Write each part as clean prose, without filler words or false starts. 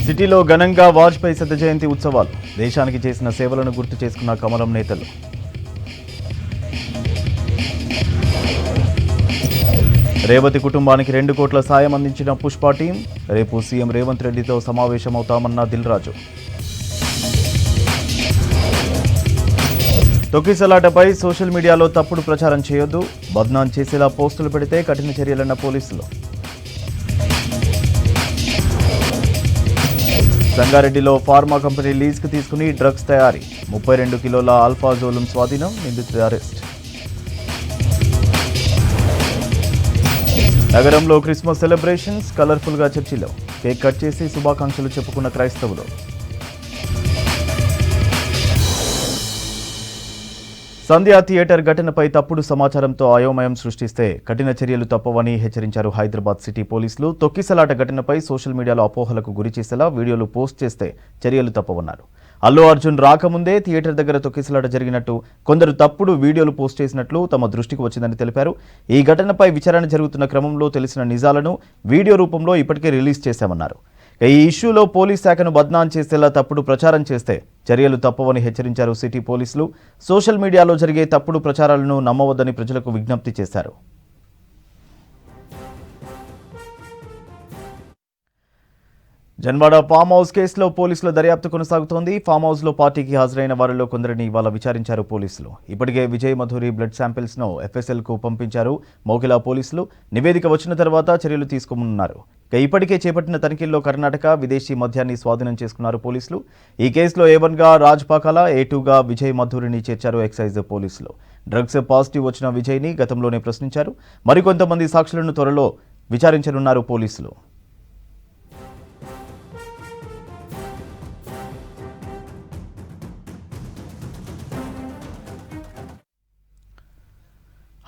సిటీలో ఘనంగా వాజ్పేయి శత జయంతి ఉత్సవాలు. దేశానికి చేసిన సేవలను గుర్తు చేసుకున్న కమలం నేతలు. రేవతి కుటుంబానికి 2 కోట్ల సాయం అందించిన పుష్ప టీం. రేపు సీఎం రేవంత్ రెడ్డితో సమావేశమవుతామన్న దిల్రాజు. తొక్కిసలాటపై సోషల్ మీడియాలో తప్పుడు ప్రచారం చేయొద్దు, బద్నాం చేసేలా పోస్టులు పెడితే కఠిన చర్యలన్న పోలీసులు. సంగారెడ్డిలో ఫార్మా కంపెనీ లీజ్కు తీసుకుని డ్రగ్స్ తయారీ. 32 కిలోల ఆల్ఫాజోలం స్వాధీనం. నిందితుడి అరెస్ట్. నగరంలో క్రిస్మస్ సెలబ్రేషన్స్ కలర్ఫుల్గా చర్చిలో కేక్ కట్ చేసి శుభాకాంక్షలు చెప్పుకున్న క్రైస్తవులు. సంధ్యా థియేటర్ ఘటనపై తప్పుడు సమాచారంతో అయోమయం సృష్టిస్తే కఠిన చర్యలు తప్పవని హెచ్చరించారు హైదరాబాద్ సిటీ పోలీసులు. తొక్కిసలాట ఘటనపై సోషల్ మీడియాలో అపోహలకు గురి చేసేలా వీడియోలు పోస్ట్ చేస్తే చర్యలు తప్పవన్నారు. అల్లు అర్జున్ రాకముందే థియేటర్ దగ్గర తొక్కిసలాట జరిగినట్టు, కొందరు తప్పుడు వీడియోలు పోస్ట్ చేసినట్లు తమ దృష్టికి వచ్చిందని తెలిపారు. ఈ ఘటనపై విచారణ జరుగుతున్న క్రమంలో తెలిసిన నిజాలను వీడియో రూపంలో ఇప్పటికే రిలీజ్ చేశామన్నారు. ఈ ఇష్యూలో పోలీస్ శాఖను బద్నాం చేసేలా తప్పుడు ప్రచారం చేస్తే చర్యలు తప్పవని హెచ్చరించారు సిటీ పోలీసులు. సోషల్ మీడియాలో జరిగే తప్పుడు ప్రచారాలను నమ్మవద్దని ప్రజలకు విజ్ఞప్తి చేశారు. జన్వాడ ఫామ్ హౌస్ కేసులో పోలీసుల దర్యాప్తు కొనసాగుతోంది. ఫామ్ హౌస్లో పార్టీకి హాజరైన వారిలో కొందరిని ఇవాళ విచారించారు పోలీసులు. ఇప్పటికే విజయ్ మధురి బ్లడ్ శాంపిల్స్ను FSLకు పంపించారు మోకిలా పోలీసులు. నివేదిక వచ్చిన తర్వాత చర్యలు తీసుకోనున్నారు. ఇప్పటికే చేపట్టిన తనిఖీల్లో కర్ణాటక విదేశీ మద్యాన్ని స్వాధీనం చేసుకున్నారు పోలీసులు. ఈ కేసులో A1గా రాజ్ పాకాల, A2గా విజయ్ మధురిని చేర్చారు ఎక్సైజ్ పోలీసులు. డ్రగ్స్ పాజిటివ్ వచ్చిన విజయ్ని గతంలోనే ప్రశ్నించారు. మరికొంతమంది సాక్షులను త్వరలో విచారించనున్నారు పోలీసులు.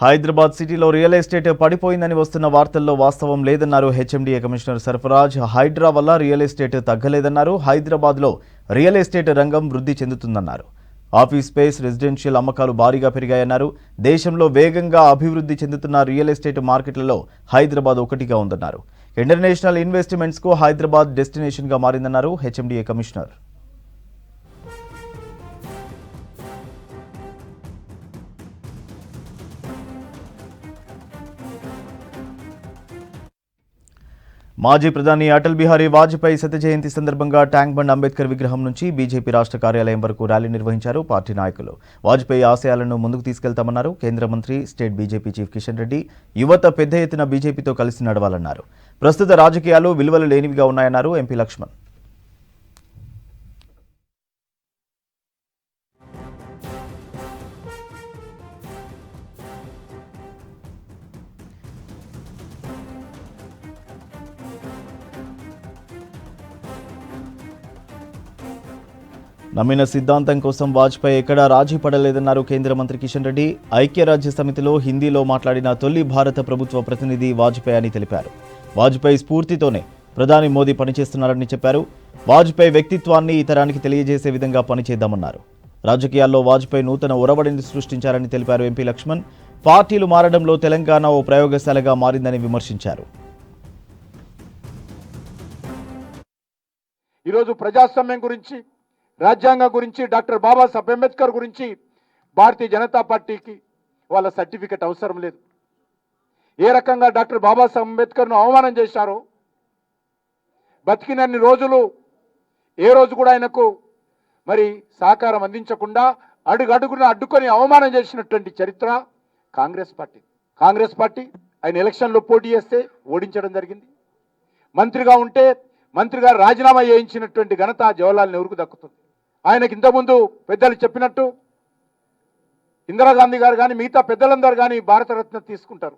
హైదరాబాద్ సిటీలో రియల్ ఎస్టేట్ పడిపోయిందని వస్తున్న వార్తల్లో వాస్తవం లేదన్నారు HMDA కమిషనర్ సర్ఫరాజ్. హైడ్రా వల్ల రియల్ ఎస్టేట్ తగ్గలేదన్నారు. హైదరాబాద్లో రియల్ ఎస్టేట్ రంగం వృద్ధి చెందుతుందన్నారు. ఆఫీస్ స్పేస్, రెసిడెన్షియల్ అమ్మకాలు భారీగా పెరిగాయన్నారు. దేశంలో వేగంగా అభివృద్ధి చెందుతున్న రియల్ ఎస్టేట్ మార్కెట్లలో హైదరాబాద్ ఒకటిగా ఉందన్నారు. ఇంటర్నేషనల్ ఇన్వెస్ట్మెంట్స్కు హైదరాబాద్ డెస్టినేషన్గా మారిందన్నారు HMDA కమిషనర్. మాజీ ప్రధాని అటల్ బిహారీ వాజ్పేయి శత జయంతి సందర్భంగా ట్యాంక్ బండ్ అంబేద్కర్ విగ్రహం నుంచి బీజేపీ రాష్ట్ర కార్యాలయం వరకు ర్యాలీ నిర్వహించారు పార్టీ నాయకులు. వాజ్పేయి ఆశయాలను ముందుకు తీసుకెళ్తామన్నారు. కేంద్ర మంత్రి, state BJP chief Kishan Reddy యువత పెద్ద ఎత్తున బీజేపీతో కలిసి నడవాలన్నారు. ప్రస్తుత రాజకీయాలు విలువలు లేనివిగా ఉన్నాయన్నారు ఎంపీ లక్ష్మణ్. నమ్మిన సిద్ధాంతం కోసం వాజ్పేయి ఎక్కడా రాజీ పడలేదన్నారు కేంద్ర మంత్రి కిషన్ రెడ్డి. ఐక్యరాజ్య సమితిలో హిందీలో మాట్లాడిన తొలి భారత ప్రభుత్వ ప్రతినిధి వాజ్పేయి అని తెలిపారు. వాజ్పేయి స్ఫూర్తితోనే ప్రధాని మోదీ పనిచేస్తున్నారని చెప్పారు. వాజ్పేయి వ్యక్తిత్వాన్ని ఈ తరానికి తెలియజేసే విధంగా పనిచేద్దామన్నారు. రాజకీయాల్లో వాజ్పేయి నూతన ఒరవడిని సృష్టించారని తెలిపారు ఎంపీ లక్ష్మణ్. పార్టీలు మారడంలో తెలంగాణ ఓ ప్రయోగశాలగా మారిందని విమర్శించారు. ఈరోజు ప్రజాస్వామ్యం గురించి, రాజ్యాంగం గురించి, డాక్టర్ బాబాసాహెబ్ అంబేద్కర్ గురించి భారతీయ జనతా పార్టీకి వాళ్ళ సర్టిఫికెట్ అవసరం లేదు. ఏ రకంగా డాక్టర్ బాబాసాహెబ్ అంబేద్కర్ను అవమానం చేశారో, బతికినన్ని రోజులు ఏ రోజు కూడా ఆయనకు మరి సహకారం అందించకుండా అడుగడుగున అడ్డుకొని అవమానం చేసినటువంటి చరిత్ర కాంగ్రెస్ పార్టీ. ఆయన ఎలక్షన్లో పోటీ చేస్తే ఓడించడం జరిగింది. మంత్రిగా ఉంటే మంత్రిగా రాజీనామా చేయించినటువంటి ఘనత జవహర్లాల్ నెహ్రూకు దక్కుతుంది. ఆయనకి ఇంతకుముందు పెద్దలు చెప్పినట్టు ఇందిరాగాంధీ గారు కానీ మిగతా పెద్దలందరూ కానీ భారతరత్న తీసుకుంటారు.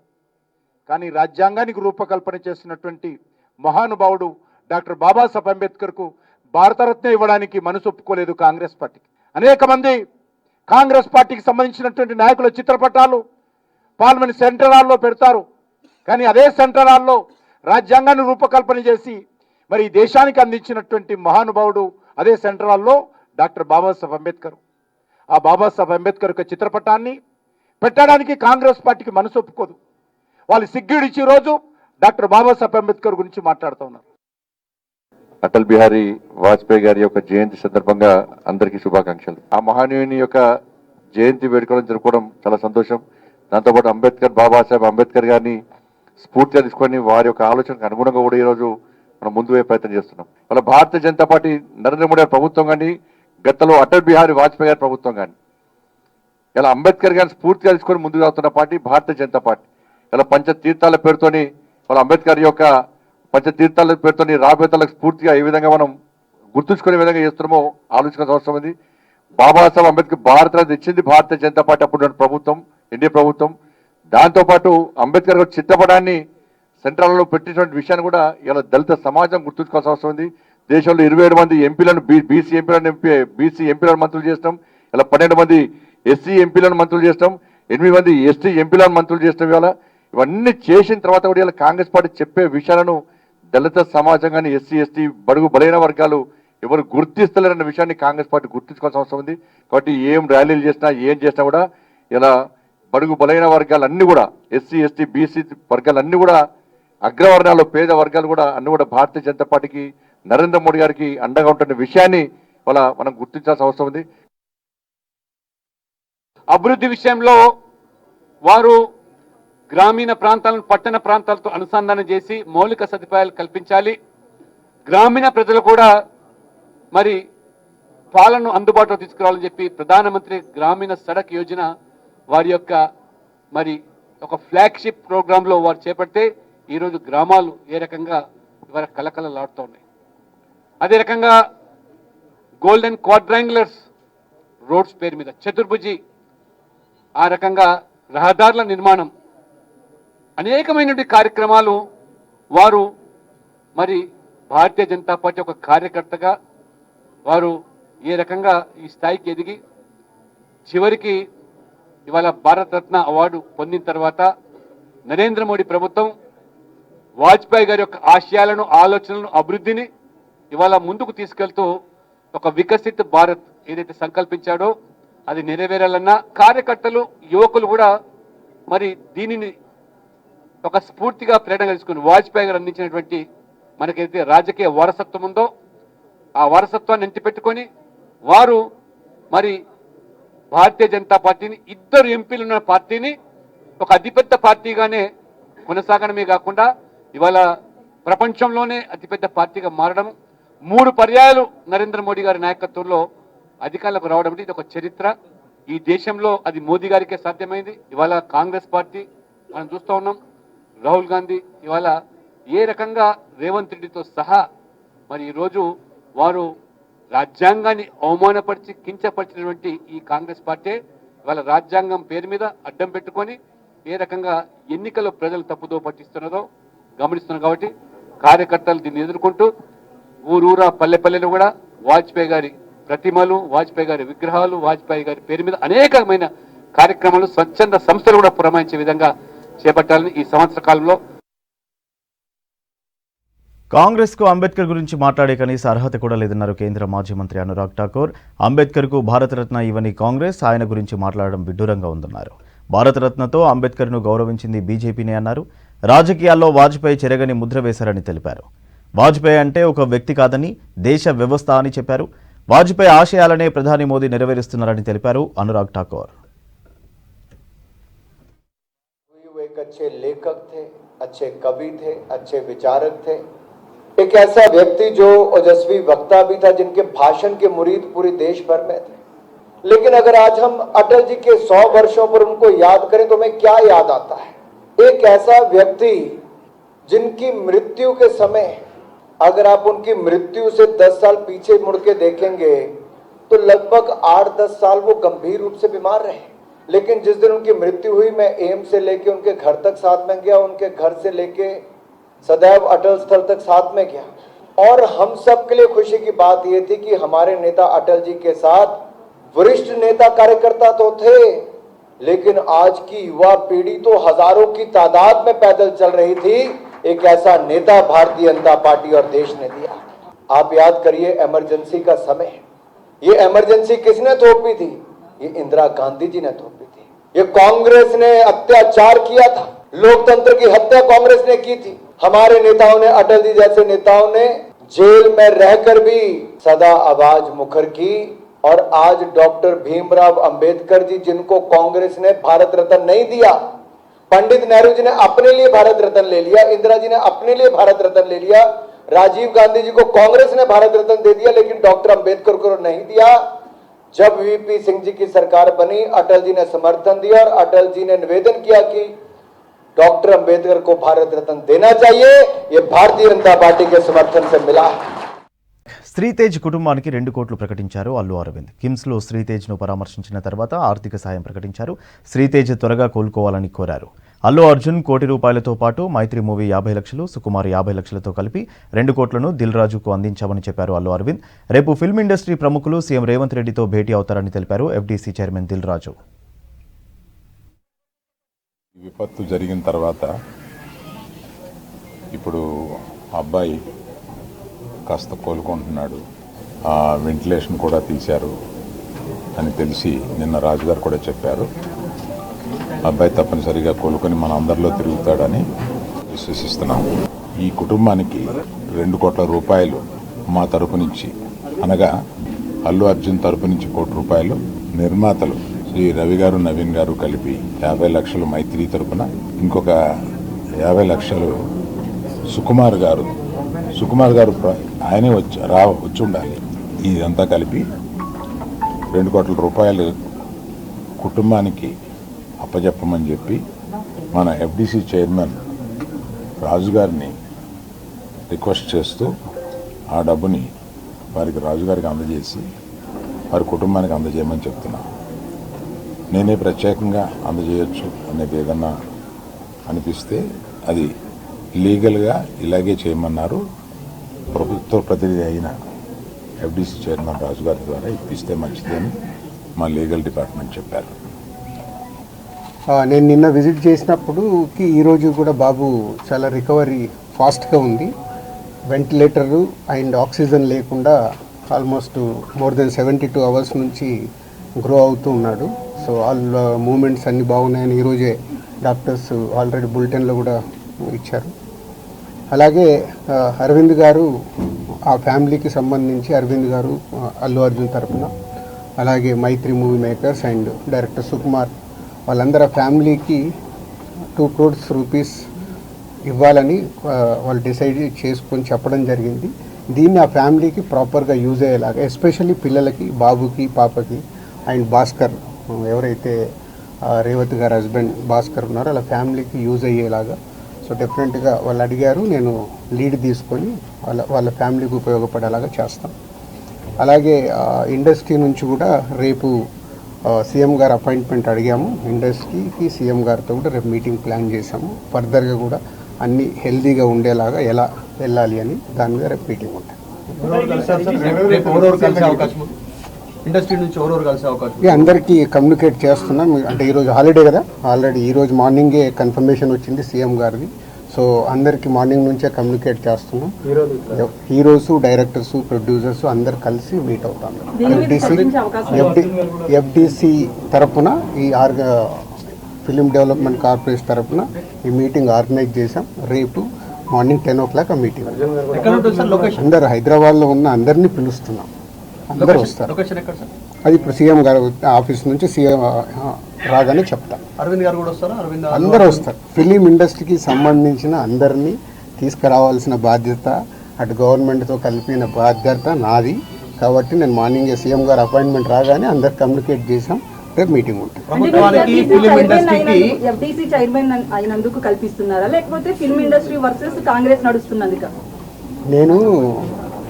కానీ రాజ్యాంగానికి రూపకల్పన చేసినటువంటి మహానుభావుడు డాక్టర్ బాబాసాహెబ్ అంబేద్కర్కు భారతరత్న ఇవ్వడానికి మనసు ఒప్పుకోలేదు కాంగ్రెస్ పార్టీకి. అనేక మంది కాంగ్రెస్ పార్టీకి సంబంధించినటువంటి నాయకుల చిత్రపటాలు పార్లమెంట్ సెంట్రల్ హాల్లో పెడతారు. కానీ అదే సెంట్రల్ హాల్లో రాజ్యాంగాన్ని రూపకల్పన చేసి మరి దేశానికి అందించినటువంటి మహానుభావుడు అదే సెంట్రల్ హాల్లో డాక్టర్ బాబాసాహెబ్ అంబేద్కర్. ఆ బాబాసాహెబ్ అంబేద్కర్ యొక్క చిత్రపటాన్ని పెట్టడానికి కాంగ్రెస్ పార్టీకి మనసు ఒప్పుకోదు. వాళ్ళు సిగ్గుడిచ్చి రోజు డాక్టర్ బాబాసాహెబ్ అంబేద్కర్ గురించి మాట్లాడుతూ ఉన్నారు. అటల్ బిహారీ వాజ్పేయి గారి యొక్క జయంతి సందర్భంగా అందరికీ శుభాకాంక్షలు. ఆ మహానీయుని యొక్క జయంతి వేడుకలను జరుపుకోవడం చాలా సంతోషం. దాంతోపాటు బాబాసాహెబ్ అంబేద్కర్ గారిని స్ఫూర్తిగా తీసుకొని వారి యొక్క ఆలోచనకు అనుగుణంగా కూడా ఈరోజు మనం ముందు పోయే ప్రయత్నం చేస్తున్నాం. వాళ్ళ భారతీయ జనతా పార్టీ నరేంద్ర మోడీ గారి ప్రభుత్వం కానీ, గతంలో అటల్ బిహారీ వాజ్పేయి గారి ప్రభుత్వం కానీ, ఇలా అంబేద్కర్ గారిని స్ఫూర్తిగా తీసుకొని ముందుకు సాగుతున్న పార్టీ భారతీయ జనతా పార్టీ. ఇలా పంచతీర్థాల పేరుతోని వాళ్ళ అంబేద్కర్ యొక్క పంచతీర్థాల పేరుతోని రాబోయే తలకు స్ఫూర్తిగా ఏ విధంగా మనం గుర్తుంచుకునే విధంగా చేస్తున్నామో ఆలోచించాల్సిన అవసరం ఉంది. బాబాసాహెబ్ అంబేద్కర్ భారతరత్న తెచ్చింది భారతీయ జనతా పార్టీ అప్పుడు ప్రభుత్వం, ఎన్డీఏ ప్రభుత్వం. దాంతోపాటు అంబేద్కర్ గారి చిత్రపటాన్ని సెంట్రల్లో పెట్టినటువంటి విషయాన్ని కూడా ఇలా దళిత సమాజం గుర్తుంచుకోవాల్సిన అవసరం ఉంది. దేశంలో 27 మంది ఎంపీలను బీసీ ఎంపీలను మంత్రులు చేస్తాం. ఇలా 12 మంది ఎస్సీ ఎంపీలను మంత్రులు చేస్తాం. 8 మంది ఎస్టీ ఎంపీలను మంత్రులు చేస్తాం. ఇవన్నీ చేసిన తర్వాత కూడా ఇలా కాంగ్రెస్ పార్టీ చెప్పే విషయాలను దళిత సమాజం కానీ, ఎస్సీ ఎస్టీ బడుగు బలైన వర్గాలు ఎవరు గుర్తిస్తలేరన్న విషయాన్ని కాంగ్రెస్ పార్టీ గుర్తించుకోవాల్సిన అవసరం ఉంది. కాబట్టి ఏం ర్యాలీలు చేసినా ఏం చేసినా కూడా ఇలా బడుగు బలైన వర్గాలన్నీ కూడా, ఎస్సీ ఎస్టీ బీసీ వర్గాలన్నీ కూడా, అగ్రవర్ణాలు పేద వర్గాలు కూడా అన్ని కూడా భారతీయ జనతా పార్టీకి, నరేంద్ర మోడీ గారికి అండగా ఉంటున్న విషయాన్ని మనం గుర్తించాల్సిన అవసరం ఉంది. అభివృద్ధి విషయంలో వారు గ్రామీణ ప్రాంతాలను పట్టణ ప్రాంతాలతో అనుసంధానం చేసి మౌలిక సదుపాయాలు కల్పించాలి. గ్రామీణ ప్రజలు కూడా మరి పాలనను అందుబాటులో తీసుకురావాలని చెప్పి ప్రధానమంత్రి గ్రామీణ సడక్ యోజన వారి యొక్క మరి ఒక ఫ్లాగ్షిప్ ప్రోగ్రాంలో వారు చేపడితే ఈరోజు గ్రామాలు ఏ రకంగా ఇవాళ కలకలలాడుతూ ఉన్నాయి. అదే రకంగా గోల్డెన్ క్వాడ్రాంగులర్స్ రోడ్స్ పేరు మీద చతుర్భుజి, ఆ రకంగా రహదారుల నిర్మాణం, అనేకమైనటువంటి కార్యక్రమాలు వారు మరి భారతీయ జనతా పార్టీ ఒక కార్యకర్తగా వారు ఏ రకంగా ఈ స్థాయికి ఎదిగి చివరికి ఇవాళ భారతరత్న అవార్డు పొందిన తర్వాత నరేంద్ర మోడీ ప్రభుత్వం వాజ్పేయి గారి యొక్క ఆశయాలను, ఆలోచనలను, అభివృద్ధిని ఇవాళ ముందుకు తీసుకెళ్తూ ఒక వికసిత్ భారత్ ఏదైతే సంకల్పించాడో అది నెరవేరాలన్నా కార్యకర్తలు, యువకులు కూడా మరి దీనిని ఒక స్ఫూర్తిగా ప్రేరణ తీసుకుని వాజ్పేయి గారు అందించినటువంటి మనకైతే రాజకీయ వారసత్వం ఉందో ఆ వారసత్వాన్ని ఎంటిపెట్టుకొని వారు మరి భారతీయ జనతా పార్టీని, 2 ఎంపీలు ఉన్న పార్టీని ఒక అతిపెద్ద పార్టీగానే కొనసాగడమే కాకుండా ఇవాళ ప్రపంచంలోనే అతిపెద్ద పార్టీగా మారడం, 3 పర్యాయాలు నరేంద్ర మోడీ గారి నాయకత్వంలో అధికారంలోకి రావడం ఇది ఒక చరిత్ర. ఈ దేశంలో అది మోదీ గారికే సాధ్యమైంది. ఇవాళ కాంగ్రెస్ పార్టీ మనం చూస్తూ ఉన్నాం, రాహుల్ గాంధీ ఇవాళ ఏ రకంగా రేవంత్ రెడ్డితో సహా మరి ఈరోజు వారు రాజ్యాంగాన్ని అవమానపరిచి కించపరిచినటువంటి ఈ కాంగ్రెస్ పార్టీ ఇవాళ రాజ్యాంగం పేరు మీద అడ్డం పెట్టుకొని ఏ రకంగా ఎన్నికల్లో ప్రజలు తప్పుదో పట్టిస్తున్నదో గమనిస్తున్నారు. కాబట్టి కార్యకర్తలు దీన్ని ఎదుర్కొంటూ ఊరూరా పల్లెపల్లెలు కూడా వాజ్పేయి గారి ప్రతిమలు, వాజ్పేయి గారి విగ్రహాలు, వాజ్పేయి గారి పేరు మీద అనేకమైన కార్యక్రమాలు స్వచ్ఛంద సంస్థలు కూడా పురమాయించే విధంగా చేపట్టాలని ఈ సంవత్సర కాలంలో. కాంగ్రెస్ కు అంబేద్కర్ గురించి మాట్లాడే కనీస అర్హత కూడా లేదన్నారు కేంద్ర మాజీ మంత్రి అనురాగ్ ఠాకూర్. అంబేద్కర్ కు భారతరత్న ఇవ్వని కాంగ్రెస్ ఆయన గురించి మాట్లాడడం విడ్డూరంగా ఉందన్నారు. భారతరత్నతో అంబేద్కర్ ను గౌరవించింది బీజేపీనే అన్నారు. రాజకీయాల్లో వాజ్పేయి చెరగని ముద్ర వేశారని తెలిపారు. వాజ్పేయి అంటే ఒక వ్యక్తి కాదని దేశ వ్యవస్థ అని చెప్పారు. వాజ్పేయి ఆశయాలనే ప్రధాని మోదీ నెరవేరుస్తున్నారని తెలిపారు అనురాగ్ ఠాకూర్. एक अच्छे लेखक थे, अच्छे कवि थे, अच्छे विचारक थे, एक ऐसा व्यक्ति जो ओजस्वी वक्ता भी था, जिनके भाषण के मुरीद पूरे देश भर में थे. लेकिन अगर आज हम अटल जी के 100 वर्षों पर उनको याद करें तो हमें क्या याद आता है? एक ऐसा व्यक्ति जिनकी मृत्यु के समय अगर आप उनकी मृत्यु से 10 साल पीछे मुड़ के देखेंगे तो लगभग 8-10 साल वो गंभीर रूप से बीमार रहे. लेकिन जिस दिन उनकी मृत्यु हुई मैं एम्स से लेके उनके घर तक साथ में गया, उनके घर से लेके सदैव अटल स्थल तक साथ में गया. और हम सब के लिए खुशी की बात यह थी कि हमारे नेता अटल जी के साथ वरिष्ठ नेता कार्यकर्ता तो थे, लेकिन आज की युवा पीढ़ी तो हजारों की तादाद में पैदल चल रही थी. एक ऐसा नेता भारतीय जनता पार्टी और देश ने दिया. आप याद करिए इमरजेंसी का समय, ये इमरजेंसी किसने थोपी थी? ये इंदिरा गांधी जी ने थोपी थी. ये कांग्रेस ने अत्याचार किया था, लोकतंत्र की हत्या कांग्रेस ने की थी. हमारे नेताओं ने, अटल जी जैसे नेताओं ने जेल में रहकर भी सदा आवाज मुखर की और आज डॉक्टर भीमराव अंबेडकर जी, जिनको कांग्रेस ने भारत रत्न नहीं दिया, पंडित नेहरू जी ने अपने लिए भारत रत्न ले लिया, इंदिरा जी ने अपने लिए भारत रत्न ले लिया, राजीव गांधी जी को कांग्रेस ने भारत रत्न दे दिया, लेकिन डॉक्टर अंबेडकर को नहीं दिया। जब वीपी सिंह जी की सरकार बनी, अटल जी ने समर्थन दिया और अटल जी ने निवेदन किया कि डॉक्टर अंबेडकर को भारत रत्न देना चाहिए। ये भारतीय जनता पार्टी के समर्थन से मिला है। శ్రీతేజ్ కుటుంబానికి 2 కోట్లు ప్రకటించారు అల్లు అరవింద్. కిమ్స్లో శ్రీతేజ్ను పరామర్శించిన తర్వాత ఆర్థిక సాయం ప్రకటించారు. శ్రీతేజ్ త్వరగా కోలుకోవాలని కోరారు. అల్లు అర్జున్ ₹1 కోటితో పాటు మైత్రి మూవీ 50 లక్షలు, సుకుమార్ 50 లక్షలతో కలిపి 2 కోట్లను దిల్ రాజుకు అందించామని చెప్పారు అల్లు అరవింద్. రేపు ఫిల్మ్ ఇండస్ట్రీ ప్రముఖులు సీఎం రేవంత్ రెడ్డితో భేటీ అవుతారని తెలిపారు ఎఫ్డీసీ చైర్మన్ దిల్ రాజు. విపత్తు జరిగిన తర్వాత ఇప్పుడు అబ్బాయి కాస్త కోలుకుంటున్నాడు, వెంటిలేషన్ కూడా తీశారు అని తెలిసి నిన్న రాజుగారు కూడా చెప్పారు. అబ్బాయి తప్పనిసరిగా కోలుకొని మన అందరిలో తిరుగుతాడని విశ్వసిస్తున్నాం. ఈ కుటుంబానికి ₹2 కోట్ల మా తరపు నుంచి, అనగా అల్లు అర్జున్ తరపు నుంచి ₹1 కోటి, నిర్మాతలు శ్రీ రవి గారు, నవీన్ గారు కలిపి 50 లక్షలు మైత్రి తరపున, ఇంకొక 50 లక్షలు సుకుమార్ గారు ఆయనే వచ్చి ఉండాలి. ఇదంతా కలిపి ₹2 కోట్ల కుటుంబానికి అప్పజెప్పమని చెప్పి మన ఎఫ్డీసీ చైర్మన్ రాజు గారిని రిక్వెస్ట్ చేస్తూ ఆ డబ్బుని వారికి రాజుగారికి అందజేసి వారి కుటుంబానికి అందజేయమని చెప్తున్నాను. నేనే ప్రత్యేకంగా అందజేయచ్చు అనేది ఏదన్నా అనిపిస్తే అది లీగల్గా ఇలాగే చేయమన్నారు. ప్రభుత్వ ప్రతినిధి అయిన ఎఫ్డీసీ చైర్మన్ రాజుగారి ద్వారా ఇప్పిస్తే మంచిదని మా లీగల్ డిపార్ట్మెంట్ చెప్పారు. నేను నిన్న విజిట్ చేసినప్పుడుకి ఈరోజు కూడా బాబు చాలా రికవరీ ఫాస్ట్గా ఉంది. వెంటిలేటరు అండ్ ఆక్సిజన్ లేకుండా ఆల్మోస్ట్ మోర్ దెన్ 72 అవర్స్ నుంచి గ్రో అవుతూ ఉన్నాడు. సో ఆల్ మూమెంట్స్ అన్నీ బాగున్నాయని ఈరోజే డాక్టర్స్ ఆల్రెడీ బులెటిన్లో కూడా ఇచ్చారు. అలాగే అరవింద్ గారు, ఆ ఫ్యామిలీకి సంబంధించి అరవింద్ గారు అల్లు అర్జున్ తరఫున, అలాగే Mythri movie makers and director Sukumar, వాళ్ళందరూ ఫ్యామిలీకి ₹2 crores ఇవ్వాలని వాళ్ళు డిసైడ్ చేసుకొని చెప్పడం జరిగింది. దీన్ని ఆ ఫ్యామిలీకి ప్రాపర్గా యూజ్ అయ్యేలాగా, ఎస్పెషల్లీ పిల్లలకి, బాబుకి, పాపకి అండ్ భాస్కర్, ఎవరైతే రేవతి గారు హస్బెండ్ భాస్కర్ ఉన్నారో వాళ్ళ ఫ్యామిలీకి యూజ్ అయ్యేలాగా. సో డెఫినెట్గా వాళ్ళు అడిగారు, నేను లీడ్ తీసుకొని వాళ్ళ ఫ్యామిలీకి ఉపయోగపడేలాగా చేస్తాం. అలాగే ఇండస్ట్రీ నుంచి కూడా రేపు సీఎం గారు అపాయింట్మెంట్ అడిగాము. ఇండస్ట్రీకి సీఎం గారితో కూడా రేపు మీటింగ్ ప్లాన్ చేశాము. ఫర్దర్గా కూడా అన్నీ హెల్దీగా ఉండేలాగా ఎలా వెళ్ళాలి అని దాని మీద రేపు మీటింగ్ ఉంటుంది. ఇండస్ట్రీ నుంచి ఎవరెవరు కలిసే అవకాశం? అందరికీ కమ్యూనికేట్ చేస్తున్నాం. అంటే ఈరోజు హాలిడే కదా, ఆల్రెడీ ఈరోజు మార్నింగే కన్ఫర్మేషన్ వచ్చింది సీఎం గారిది. సో అందరికీ మార్నింగ్ నుంచే కమ్యూనికేట్ చేస్తున్నాం. హీరోస్, డైరెక్టర్స్, ప్రొడ్యూసర్స్ అందరు కలిసి మీట్ అవుతాం. ఎఫ్డీసీ తరఫున ఈ ఫిలిం డెవలప్మెంట్ కార్పొరేషన్ తరఫున ఈ మీటింగ్ ఆర్గనైజ్ చేశాం. రేపు మార్నింగ్ 10 o'clock ఆ మీటింగ్. అందరు హైదరాబాద్లో ఉన్న అందరినీ పిలుస్తున్నాం, అందరూ వస్తారు. అది ఇప్పుడు సీఎం గారు ఆఫీస్ నుంచి సీఎం రాగానే చెప్తాం. అరవింద్ గారు కూడా వస్తారా? అందరూ వస్తారు. ఫిలిం ఇండస్ట్రీకి సంబంధించిన అందరినీ తీసుకురావాల్సిన బాధ్యత, అటు గవర్నమెంట్తో కలిపిన బాధ్యత నాది. కాబట్టి నేను మార్నింగ్ సీఎం గారు అపాయింట్మెంట్ రాగానే అందరు కమ్యూనికేట్ చేసాం. రేపు మీటింగ్ ఉంటుంది. ఎఫ్డీసీ చైర్మన్ అయినందుకు కల్పిస్తున్నారా, లేకపోతే ఫిల్మ్ ఇండస్ట్రీ వర్సెస్ కాంగ్రెస్ నడుస్తున్నందుక? నేను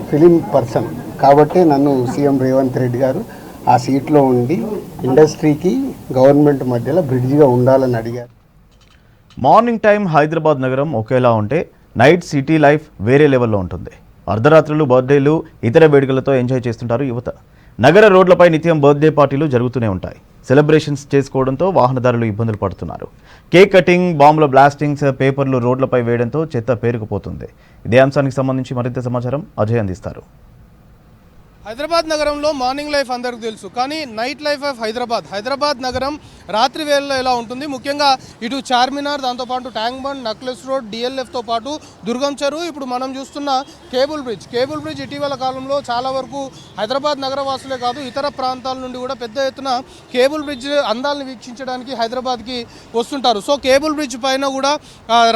ఫిలిం పర్సన్ కాబట్టి నన్ను సీఎం రేవంత్ రెడ్డి గారు ఆ సీట్లో ఉండి ఇండస్ట్రీకి గవర్నమెంట్ మధ్యలో బ్రిడ్జిగా ఉండాలని అడిగారు. మార్నింగ్ టైం హైదరాబాద్ నగరం ఒకేలా ఉంటే నైట్ సిటీ లైఫ్ వేరే లెవెల్లో ఉంటుంది. అర్ధరాత్రులు, బర్త్డేలు, ఇతర వేడుకలతో ఎంజాయ్ చేస్తుంటారు యువత. నగర రోడ్లపై నిత్యం బర్త్డే పార్టీలు జరుగుతూనే ఉంటాయి. సెలబ్రేషన్స్ చేసుకోవడంతో వాహనదారులు ఇబ్బందులు పడుతున్నారు. కేక్ కటింగ్, బాంబుల బ్లాస్టింగ్స్, పేపర్లు రోడ్లపై వేయడంతో చెత్త పేరుకుపోతుంది. ఇదే అంశానికి సంబంధించి మరింత సమాచారం అజయ్ అందిస్తారు. హైదరాబాద్ నగరంలో మార్నింగ్ లైఫ్ అందరికీ తెలుసు, కానీ నైట్ లైఫ్ ఆఫ్ హైదరాబాద్ నగరం రాత్రి వేళలో ఎలా ఉంటుంది, ముఖ్యంగా ఇటు చార్మినార్, దాంతోపాటు ట్యాంక్ బండ్, నక్లెస్ రోడ్, డిఎల్ఎఫ్తో పాటు దుర్గం చెరువు, ఇప్పుడు మనం చూస్తున్న కేబుల్ బ్రిడ్జ్ ఇటీవల కాలంలో చాలా వరకు హైదరాబాద్ నగరవాసులే కాదు ఇతర ప్రాంతాల నుండి కూడా పెద్ద ఎత్తున కేబుల్ బ్రిడ్జ్ అందాలను వీక్షించడానికి హైదరాబాద్కి వస్తుంటారు. సో కేబుల్ బ్రిడ్జ్ పైన కూడా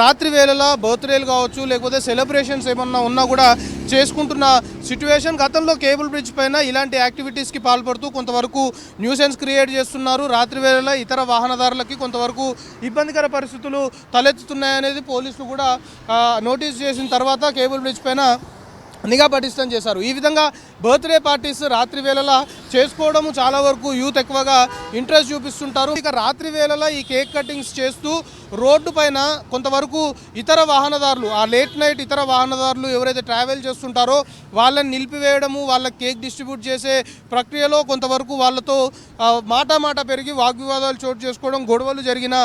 రాత్రి వేళలా బర్త్డేలు కావచ్చు, లేకపోతే సెలబ్రేషన్స్ ఏమన్నా ఉన్నా కూడా చేసుకుంటున్న సిట్యువేషన్. గతంలో కేబుల్ బ్రిడ్జ్ పైన ఇలాంటి యాక్టివిటీస్కి పాల్పడుతూ కొంతవరకు న్యూసెన్స్ క్రియేట్ చేస్తున్నారు. రాత్రి వేళ ఇతర వాహనదారులకి కొంతవరకు ఇబ్బందికర పరిస్థితులు తలెత్తుతున్నాయనేది పోలీసులు కూడా నోటీస్ చేసిన తర్వాత కేబుల్ బ్రిడ్జ్ పైన నిఘా పటిష్టం చేశారు. ఈ విధంగా బర్త్డే పార్టీస్ రాత్రి వేళలా చేసుకోవడము చాలా వరకు యూత్ ఎక్కువగా ఇంట్రెస్ట్ చూపిస్తుంటారు. ఇక రాత్రి వేళలా ఈ కేక్ కటింగ్స్ చేస్తూ రోడ్డు పైన కొంతవరకు ఇతర వాహనదారులు, ఆ లేట్ నైట్ ఇతర వాహనదారులు ఎవరైతే ట్రావెల్ చేస్తుంటారో వాళ్ళని నిలిపివేయడము, వాళ్ళకి కేక్ డిస్ట్రిబ్యూట్ చేసే ప్రక్రియలో కొంతవరకు వాళ్ళతో మాట పెరిగి వాగ్వివాదాలు చోటు చేసుకోవడం, గొడవలు జరిగిన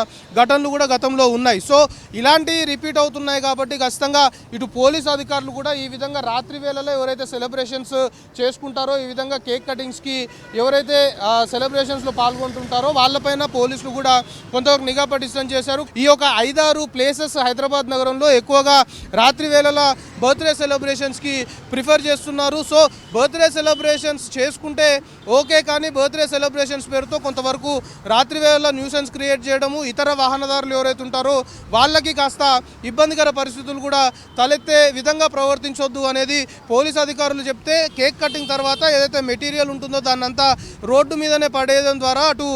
ఘటనలు కూడా గతంలో ఉన్నాయి. సో ఇలాంటి రిపీట్ అవుతున్నాయి కాబట్టి ఖచ్చితంగా ఇటు పోలీస్ అధికారులు కూడా ఈ విధంగా రాత్రి వేళలో ఎవరైతే సెలబ్రేషన్స్ చేసుకుంటారో, ఈ విధంగా కేక్ కటింగ్స్కి ఎవరైతే సెలబ్రేషన్స్లో పాల్గొంటుంటారో వాళ్ళపైన పోలీసులు కూడా కొంతవరకు నిఘా పటిష్టం చేశారు. ఈ యొక్క 5-6 ప్లేసెస్ హైదరాబాద్ నగరంలో ఎక్కువగా రాత్రి వేళల బర్త్డే సెలబ్రేషన్స్కి ప్రిఫర్ చేస్తున్నారు. సో బర్త్డే సెలబ్రేషన్స్ చేసుకుంటే ఓకే, కానీ బర్త్డే సెలబ్రేషన్స్ పేరుతో కొంతవరకు రాత్రి వేళ న్యూసెన్స్ క్రియేట్ చేయడము, ఇతర వాహనదారులు ఎవరైతే ఉంటారో వాళ్ళకి కాస్త ఇబ్బందికర పరిస్థితులు కూడా తలెత్తే విధంగా ప్రవర్తించొద్దు అనేది పోలీస్ అధికారులు చెప్తే, కేక్ కటింగ్ తర్వాత ఏదైతే మెటీరియల్ ఉంటుందో దాన్నంతా రోడ్డు మీదనే పడేయడం ద్వారా అటు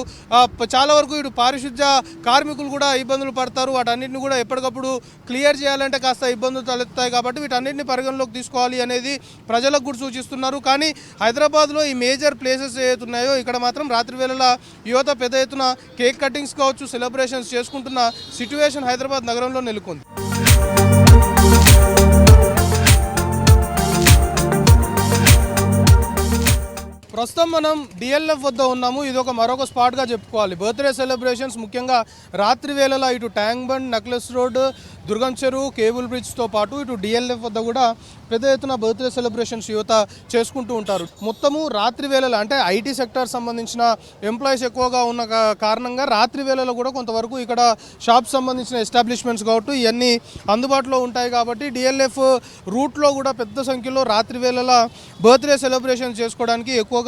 చాలా వరకు ఇటు పారిశుద్ధ్య కార్మికులు కూడా ఇబ్బందులు పడతారు. వాటన్నిటిని కూడా ఎప్పటికప్పుడు క్లియర్ చేయాలంటే కాస్త ఇబ్బందులు తలెత్తాయి. కాబట్టి వీటన్నిటిని పరిగణలోకి తీసుకోవాలి అనేది ప్రజలకు కూడా సూచిస్తున్నారు. కానీ హైదరాబాద్లో ఈ మేజర్ ప్లేసెస్ ఏవైతే ఉన్నాయో ఇక్కడ మాత్రం రాత్రి వేళల యువత పెద్ద ఎత్తున కేక్ కటింగ్స్ కావచ్చు, సెలబ్రేషన్స్ చేసుకుంటున్న సిట్యువేషన్ హైదరాబాద్ నగరంలో నెలకొంది. ప్రస్తుతం మనం డిఎల్ఎఫ్ వద్ద ఉన్నాము. ఇది ఒక మరొక స్పాట్గా చెప్పుకోవాలి. బర్త్డే సెలబ్రేషన్స్ ముఖ్యంగా రాత్రి వేళలా ఇటు ట్యాంక్ బండ్, నక్లెస్ రోడ్, దుర్గం చెరువు, కేబుల్ బ్రిడ్జ్తో పాటు ఇటు డిఎల్ఎఫ్ వద్ద కూడా పెద్ద ఎత్తున బర్త్డే సెలబ్రేషన్స్ యువత చేసుకుంటూ ఉంటారు. మొత్తము రాత్రి వేళలో అంటే ఐటీ సెక్టర్ సంబంధించిన ఎంప్లాయీస్ ఎక్కువగా ఉన్న కారణంగా రాత్రి వేళలో కూడా కొంతవరకు ఇక్కడ షాప్ సంబంధించిన ఎస్టాబ్లిష్మెంట్స్ కాబట్టి ఇవన్నీ అందుబాటులో ఉంటాయి. కాబట్టి డిఎల్ఎఫ్ రూట్లో కూడా పెద్ద సంఖ్యలో రాత్రి వేళలా బర్త్డే సెలబ్రేషన్స్ చేసుకోవడానికి ఎక్కువగా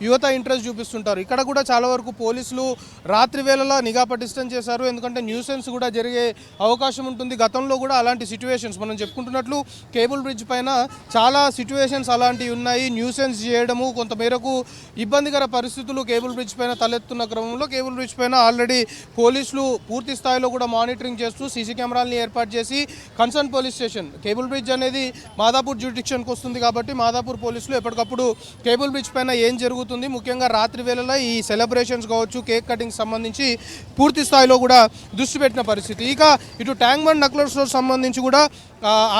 యువత ఇంట్రెస్ట్ చూపిస్తుంటారు. ఇక్కడ కూడా చాలా వరకు పోలీసులు రాత్రి వేళలా నిఘా పటిష్టం చేశారు. ఎందుకంటే న్యూసెన్స్ కూడా జరిగే అవకాశం ఉంటుంది. గతంలో కూడా అలాంటి సిట్యువేషన్స్ మనం చెప్పుకుంటున్నట్లు కేబుల్ బ్రిడ్జ్ పైన చాలా సిట్యువేషన్స్ అలాంటివి ఉన్నాయి. న్యూసెన్స్ చేయడము, కొంతమేరకు ఇబ్బందికర పరిస్థితులు కేబుల్ బ్రిడ్జ్ పైన తలెత్తున్న క్రమంలో కేబుల్ బ్రిడ్జ్ పైన ఆల్రెడీ పోలీసులు పూర్తి స్థాయిలో కూడా మానిటరింగ్ చేస్తూ సీసీ కెమెరాలని ఏర్పాటు చేసి concern police station, cable bridge అనేది మాదాపూర్ జ్యుడిక్షన్కి వస్తుంది కాబట్టి మాదాపూర్ పోలీసులు ఎప్పటికప్పుడు కేబుల్ బ్రిడ్జ్ పైన ఏం జరుగుతుంది, ముఖ్యంగా రాత్రి వేళలో ఈ సెలబ్రేషన్స్ కావచ్చు, కేక్ కటింగ్ సంబంధించి పూర్తి స్థాయిలో కూడా దృష్టి పెట్టిన పరిస్థితి. ఇక ఇటు ట్యాంక్ బండ్, నక్లెస్ రోడ్ సంబంధించి కూడా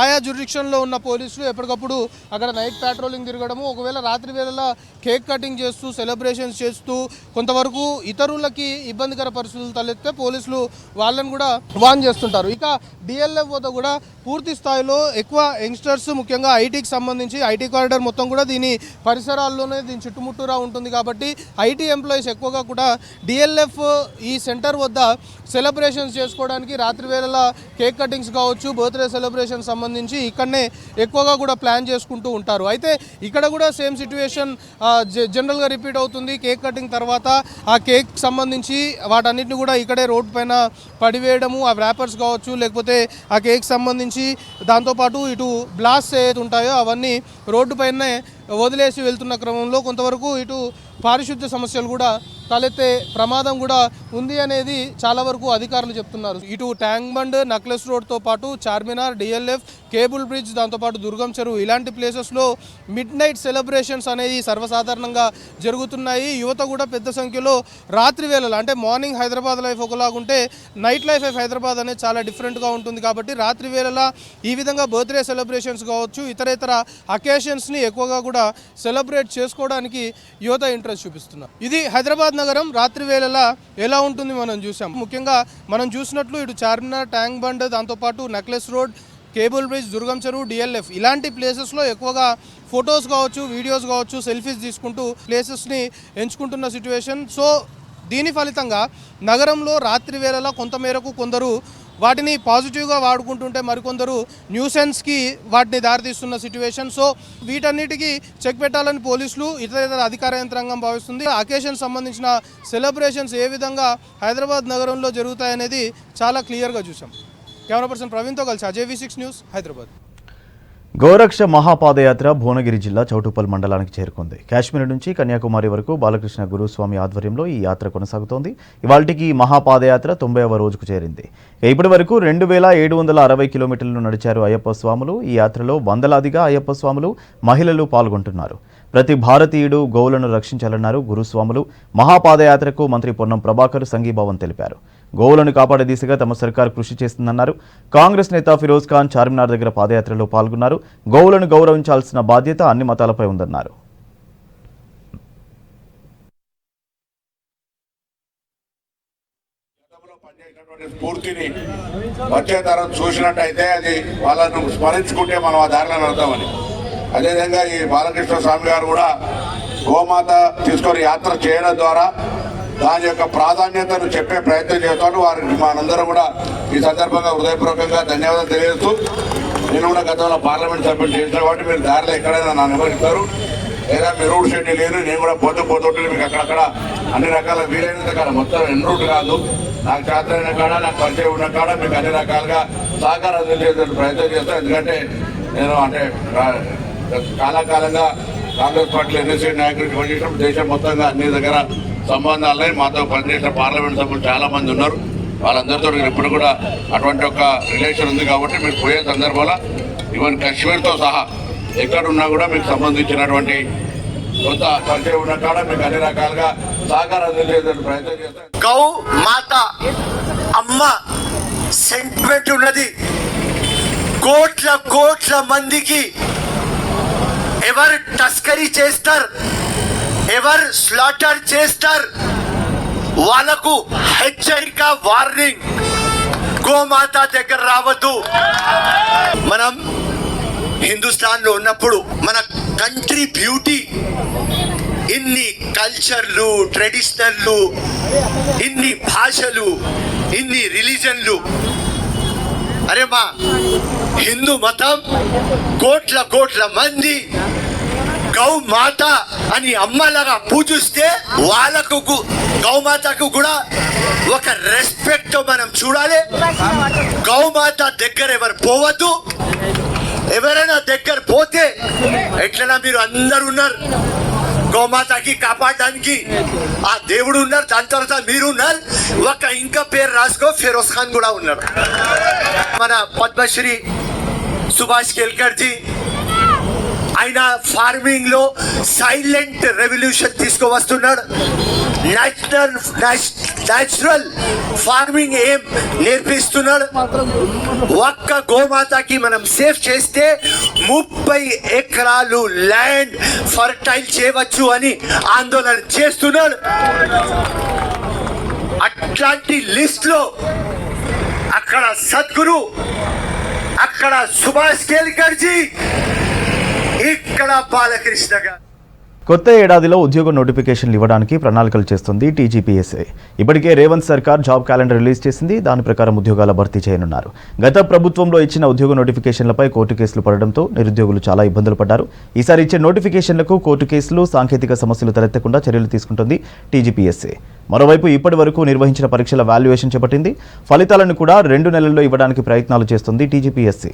ఆయా జ్యురిడిక్షన్లో ఉన్న పోలీసులు ఎప్పటికప్పుడు అక్కడ నైట్ ప్యాట్రోలింగ్ తిరగడము, ఒకవేళ రాత్రి వేళ కేక్ కటింగ్ చేస్తూ సెలబ్రేషన్స్ చేస్తూ కొంతవరకు ఇతరులకి ఇబ్బందికర పరిస్థితులు తలెత్తే పోలీసులు వాళ్ళని కూడా వార్న్ చేస్తుంటారు. ఇక డిఎల్ఎఫ్ వద్ద కూడా పూర్తి స్థాయిలో ఎక్కువ యంగ్స్టర్స్, ముఖ్యంగా ఐటీకి సంబంధించి ఐటీ కారిడార్ మొత్తం కూడా దీని పరిసరాల్లోనే దీని చుట్టుముట్టూరా ఉంటుంది కాబట్టి ఐటీ ఎంప్లాయీస్ ఎక్కువగా కూడా డిఎల్ఎఫ్ ఈ సెంటర్ వద్ద సెలబ్రేషన్స్ చేసుకోవడానికి రాత్రి వేళ కేక్ కటింగ్స్ కావచ్చు, బర్త్డే సెలబ్రేషన్ సంబంధించి ఇక్కడనే ఎక్కువగా కూడా ప్లాన్ చేసుకుంటూ ఉంటారు. అయితే ఇక్కడ కూడా సేమ్ సిట్యుయేషన్ జనరల్గా రిపీట్ అవుతుంది. కేక్ కటింగ్ తర్వాత ఆ కేక్ సంబంధించి వాటన్నిటిని కూడా ఇక్కడే రోడ్ పైన పడివేయడము, ఆ ర్యాపర్స్ కావచ్చు, లేకపోతే ఆ కేక్ సంబంధించి దాంతోపాటు ఇటు బ్లాస్ట్ ఏదైతే ఉంటాయో అవన్నీ రోడ్డు పైనే వదిలేసి వెళ్తున్న క్రమంలో కొంతవరకు ఇటు పారిశుద్ధ్య సమస్యలు కూడా తలెత్తే ప్రమాదం కూడా ఉంది అనేది చాలా వరకు అధికారులు చెప్తున్నారు. ఇటు ట్యాంక్ బండ్, నక్లెస్ రోడ్తో పాటు చార్మినార్, డిఎల్ఎఫ్, కేబుల్ బ్రిడ్జ్, దాంతోపాటు దుర్గం చెరువు ఇలాంటి ప్లేసెస్లో మిడ్ నైట్ సెలబ్రేషన్స్ అనేవి సర్వసాధారణంగా జరుగుతున్నాయి. యువత కూడా పెద్ద సంఖ్యలో రాత్రి వేళలు అంటే మార్నింగ్ హైదరాబాద్ లైఫ్ ఒకలాగుంటే నైట్ లైఫ్ ఆఫ్ హైదరాబాద్ అనేది చాలా డిఫరెంట్గా ఉంటుంది. కాబట్టి రాత్రి వేళల ఈ విధంగా బర్త్డే సెలబ్రేషన్స్ కావచ్చు, ఇతర అకేషన్స్ని ఎక్కువగా కూడా సెలబ్రేట్ చేసుకోవడానికి యువత ఇంట్రెస్ట్ చూపిస్తున్నారు. ఇది హైదరాబాద్ నగరం రాత్రి వేళలా ఎలా ఉంటుంది మనం చూసాం. ముఖ్యంగా మనం చూసినట్లు ఇటు చార్మినార్, ట్యాంక్ బండ్, దాంతోపాటు నక్లెస్ రోడ్, కేబుల్ బ్రిడ్జ్, దుర్గం చెరువు, డిఎల్ఎఫ్ ఇలాంటి ప్లేసెస్లో ఎక్కువగా ఫొటోస్ కావచ్చు, వీడియోస్ కావచ్చు, సెల్ఫీస్ తీసుకుంటూ ప్లేసెస్ని ఎంచుకుంటున్న సిచ్యువేషన్. సో దీని ఫలితంగా నగరంలో రాత్రి వేళలా కొంతమేరకు కొందరు వాటిని పాజిటివ్గా వాడుకుంటుంటే మరికొందరు న్యూసెన్స్కి వాటిని దారితీస్తున్న సిచ్యువేషన్. సో వీటన్నిటికీ చెక్ పెట్టాలని పోలీసులు ఇతర అధికార యంత్రాంగం భావిస్తుంది. అకేషన్ సంబంధించిన సెలబ్రేషన్స్ ఏ విధంగా హైదరాబాద్ నగరంలో జరుగుతాయనేది చాలా క్లియర్గా చూసాం. కెమెరా పర్సన్ ప్రవీణ్తో కలిసి అజయ్ V6 న్యూస్, హైదరాబాద్. గోరక్ష మహాపాదయాత్ర భువనగిరి జిల్లా చౌటుప్పల్ మండలానికి చేరుకుంది. కాశ్మీర్ నుంచి కన్యాకుమారి వరకు బాలకృష్ణ గురుస్వామి ఆధ్వర్యంలో ఈ యాత్ర కొనసాగుతోంది. ఇవాల్టికి ఈ మహాపాదయాత్ర 90వ రోజుకు చేరింది. ఇప్పటి వరకు 2760 కిలోమీటర్లు నడిచారు అయ్యప్ప స్వాములు. ఈ యాత్రలో వందలాదిగా అయ్యప్ప స్వాములు, మహిళలు పాల్గొంటున్నారు. ప్రతి భారతీయుడు గోవులను రక్షించాలన్నారు గురుస్వాములు. మహాపాదయాత్రకు మంత్రి పొన్నం ప్రభాకర్ సంఘీభావం తెలిపారు. గోవులను కాపాడే దిశగా తమ సర్కార్ కృషి చేస్తుందన్నారు. కాంగ్రెస్ నేత ఫిరోజ్ ఖాన్ చార్మినార్ దగ్గర పాదయాత్రలో పాల్గొన్నారు. గోవులను గౌరవించాల్సిన బాధ్యత అన్ని మతాలపై ఉందన్నారు. స్ఫూర్తిని వచ్చే తరం చూసినట్టయితే అది వాళ్ళను స్మరించుకుంటే మనం ఆ దారిలో వెళ్తామని. అదేవిధంగా ఈ బాలకృష్ణ స్వామి గారు కూడా గోమాత తీసుకొని యాత్ర చేయడం ద్వారా దాని యొక్క ప్రాధాన్యతను చెప్పే ప్రయత్నం చేస్తాను. వారికి మనందరం కూడా ఈ సందర్భంగా హృదయపూర్వకంగా ధన్యవాదాలు తెలియజేస్తూ, నేను కూడా గతంలో పార్లమెంట్ సభ్యులు చేసిన కాబట్టి మీరు దారిలో ఎక్కడైనా నన్ను అనుమతిస్తారు, లేదా మీ రూట్ షెడ్యూల్ లేదు, నేను కూడా పోతుంటే మీకు అక్కడక్కడ అన్ని రకాల వీలైనంత కాడ, మొత్తం ఎన్ని రూట్ కాదు, నాకు చేతనైన కాడ, నాకు పరిచయం ఉన్న కాడ మీకు అన్ని రకాలుగా సహకారం అందించే ప్రయత్నం చేస్తాను. ఎందుకంటే నేను అంటే కాలకాలంగా కాంగ్రెస్ పార్టీ ఎన్ఎస్సీ నాయకుడికి పనిచేసినప్పుడు దేశం మొత్తంగా అన్ని దగ్గర సంబంధాలని మాతో పనిచేసిన పార్లమెంట్ సభ్యులు చాలా మంది ఉన్నారు. వాళ్ళందరితో ఇప్పుడు కూడా అటువంటి ఒక రిలేషన్ ఉంది. కాబట్టి మీరు పోయే సందర్భంలో ఈవెన్ కాశ్మీర్తో సహా ఎక్కడున్నా కూడా మీకు సంబంధించినటువంటి కొంత పరిచయం ఉన్న కాడ మీకు అన్ని రకాలుగా సహకారం అందించే ప్రయత్నం చేస్తాం. గౌ మాత అమ్మ సెంటిమెంట్ ఉన్నది. కోట్ల కోట్ల మందికి ఎవరు తస్కరీ చేస్తారు, ఎవరు స్లాటర్ చేస్తారు, వాళ్ళకు హెచ్చరిక, వార్నింగ్. గోమాత దగ్గర రావద్దు. మనం హిందుస్థాన్ లో ఉన్నప్పుడు మన కంట్రీ బ్యూటీ, ఇన్ని కల్చర్లు, ట్రెడిషనల్లు, ఇన్ని భాషలు, ఇన్ని రిలీజన్లు. అరే మా హిందూ మతం కోట్ల కోట్ల మంది గౌమాత అని అమ్మలాగా పూజిస్తే వాళ్ళకు గౌమాతకు కూడా ఒక రెస్పెక్ట్ మనం చూడాలి. గౌమాత దగ్గర ఎవరు పోవద్దు. ఎవరైనా దగ్గర పోతే ఎట్లనా మీరు అందరు ఉన్నారు గోమాతకి కాపాడడానికి, ఆ దేవుడు ఉన్నారు, దాని తర్వాత మీరు ఉన్నారు. ఒక ఇంకా పేరు రాసుకో, ఫిరోజ్ ఖాన్ కూడా ఉన్నారు. మన పద్మశ్రీ సుభాష్ కేల్కర్ జీ, ఆయన ఫార్మింగ్ లో సైలెంట్ రెవల్యూషన్ తీసుకువస్తున్నాడు. న్యాచురల్ ఫార్మింగ్ ఏం నేర్పిస్తున్నాడు. ఒక్క గోమాతకి మనం సేఫ్ చేస్తే 30 ఎకరాలు ల్యాండ్ ఫర్టైల్ చేయవచ్చు అని ఆందోళన చేస్తున్నాడు. అట్లాంటి లిస్ట్ లో అక్కడ సద్గురు, అక్కడ సుభాష్ కేల్కర్ జీ, ఇక్కడ బాలకృష్ణ గారు. కొత్త ఏడాదిలో ఉద్యోగ నోటిఫికేషన్లు ఇవ్వడానికి ప్రణాళికలు చేస్తుంది టీజీపీఎస్సీ. ఇప్పటికే రేవంత్ సర్కార్ జాబ్ క్యాలెండర్ రిలీజ్ చేసింది. దాని ప్రకారం ఉద్యోగాల భర్తీ చేయనున్నారు. గత ప్రభుత్వంలో ఇచ్చిన ఉద్యోగ నోటిఫికేషన్లపై కోర్టు కేసులు పడడంతో నిరుద్యోగులు చాలా ఇబ్బందులు పడ్డారు. ఈసారి ఇచ్చే నోటిఫికేషన్లకు కోర్టు కేసులు, సాంకేతిక సమస్యలు తలెత్తకుండా చర్యలు తీసుకుంటుంది టీజీపీఎస్సీ. మరోవైపు ఇప్పటి వరకు నిర్వహించిన పరీక్షల వాల్యుయేషన్ చేపట్టింది. ఫలితాలను కూడా 2 నెలల్లో ఇవ్వడానికి ప్రయత్నాలు చేస్తుంది TGPSC.